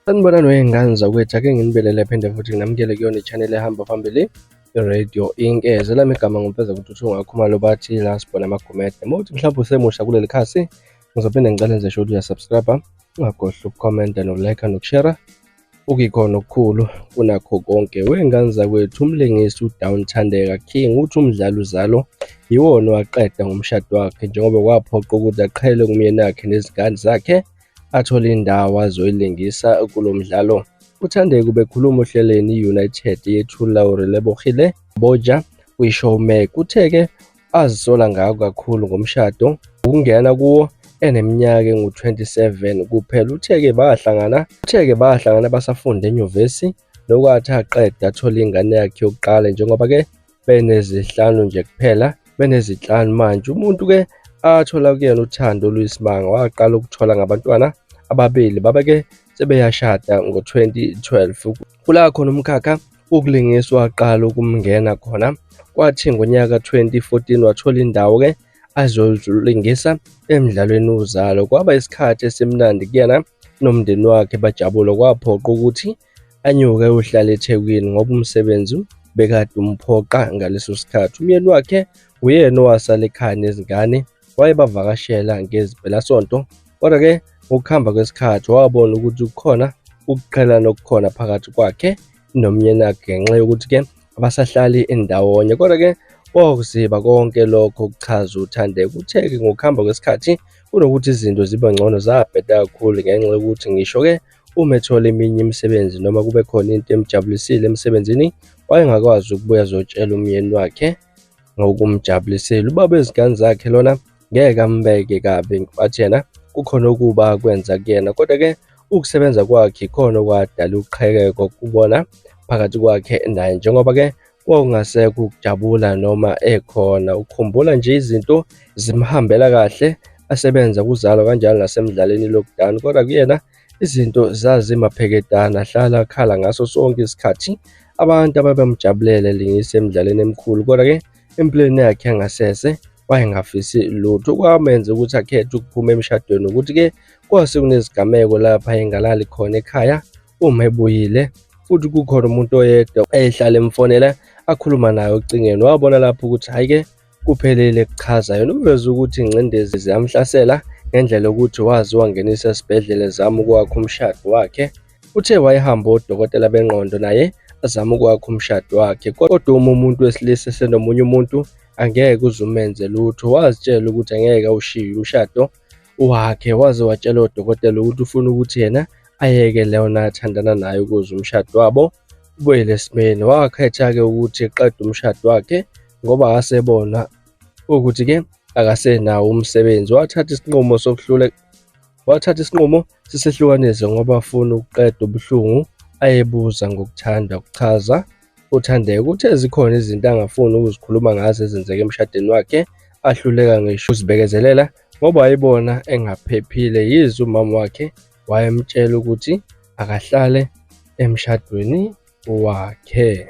Sanibonani wey'ngane zakwethu, ake nginibelele phinde futhi nginamukele kuyona i-channel ehamba phambili i-Radio Inkeze. Lami igama nguMfeza Kuthuthu Khumalo bathi la sibona amagumede. Uma uthi mhlawumbe usemusha kuleli khasi, ngizophinde ngicela nje ukuthi uya-subscribe, ungakhohlwa ukukhomenta nokulike nokushare. Ukuyikhona okukhulu kunakho konke. Wey'ngane zakwethu, umlingisi uDawn Thandeka King uthi umdlalo uzalo yiwona owaqeda ngomshado wakhe, njengoba kwaphoqa ukuthi aqhele kumyeni wakhe nezingane zakhe athole indawo azoyilingisa kulo mdlalo. UThandeka ubekhuluma ohlelweni i-United yethula uRelebohile Boja kwi-Showmax. Uthe-ke azisola ngako kakhulu ngomshado, ukungena kuwo eneminyaka engu-27 kuphela. Uthe-ke bahlangana basafunda enyuvesi, nokwathi aqeda athola ingane yakhe yokuqala, njengoba-ke benezihlanu nje kuphela, benezihlanu manje. Umuntu-ke athola kuyena uthando oluyisimanga, waqala ukuthola ngabantwana ababili, babe-ke sebeyashada ngo-2012. Kula khona umkhakha wokulingisa waqala ukumngena khona, kwathi ngonyaka 2014 wathola indawo-ke azolingisa emdlalweni uzalo. Kwaba isikhathi esimnandi kuyena nomndeni wakhe, bajabula. Kwaphoqa ukuthi anyuke uhlala eThekwini ngoba umsebenzi bekade umphoqa ngaleso sikhathi. Umyeni wakhe uyena owasala ekhaya nezingane, wayebavakashela ngezimpelasonto, kodwa-ke ngokuhamba kwesikhathi wabona ukuthi kukhona ukuqhelana okukhona phakathi kwakhe nomyeni wakhe, ngenxa yokuthi-ke abasahlali endawonye. Kodwa-ke wakuziba konke lokho kuchaza uThandeka. Uthe-ke ngokuhamba kwesikhathi kunokuthi izinto zibe ngcono, zabheda kakhulu ngenxa yokuthi ngisho-ke uma ethola eminye imisebenzi noma kube khona into emjabulisile emsebenzini, wayengakwazi ukubuya azotshela umyeni wakhe ngokumjabulisile. Ubaba wezingane zakhe lona ngeke ambeke kabi, bathi yena kukhona okuba kwenza kuyena, kodwa-ke ukusebenza kwakhe ikhona okwadala ukuqhekeka kubona phakathi kwakhe naye, njengoba-ke kwakungasekho ukujabula noma ekhona. Ukukhumbula nje izinto zimhambela kahle, asebenza kuzalo kanjalo nasemdlalweni lockdown, kodwa kuyena izinto zazimapheketana, ahlala akhala ngaso sonke isikhathi. Abantu ababemjabulele lingisa emidlalweni emikhulu, kodwa-ke empilweni yakhe yangasese wayengafisi lutho. Kwamenza ukuthi akhethe ukuphuma emshadweni, ukuthi-ke kwase kunezigameko lapha engalali khona ekhaya uma ebuyile, futhi kukhona umuntu oyedwa ehlala emfonela akhuluma naye ocingweni. Wabona lapho ukuthi hhayi-ke kuphelele kuchaza yena, uveza ukuthi ingcindezi ziyamhlasela ngendlela yokuthi wazi wangenisa esibhedlela ezama ukwakha umshado wakhe. Uthe wayehamba odokotela bengqondo naye azama ukwakha umshado wakhe, kodwa uma umuntu wesilisa esenomunye umuntu angeke uze umenze lutho. Wazitshela ukuthi angeke awushiye umshado wakhe, waze watshela odokotela ukuthi ufuna ukuthi yena ayeke leyona athandana naye ukuze umshado wabo ubuyele esimeni. Wakhetha-ke ukuthi eqeda umshado wakhe ngoba akasebona ukuthi-ke akasenawo umsebenzi. Wathatha isinqumo sisehlukanise ngoba afuna ukuqeda ubuhlungu ayebuza ngokuthanda. Ukuchaza uThandeka uthe zikhona izinto angafuni ukuzikhuluma ngazo ezenzeka emshadweni wakhe, ahluleka ngisho ukuzibekezelela ngoba wayibona engaphephile. Yize umama wakhe wayemtshela ukuthi akahlale emshadweni wakhe.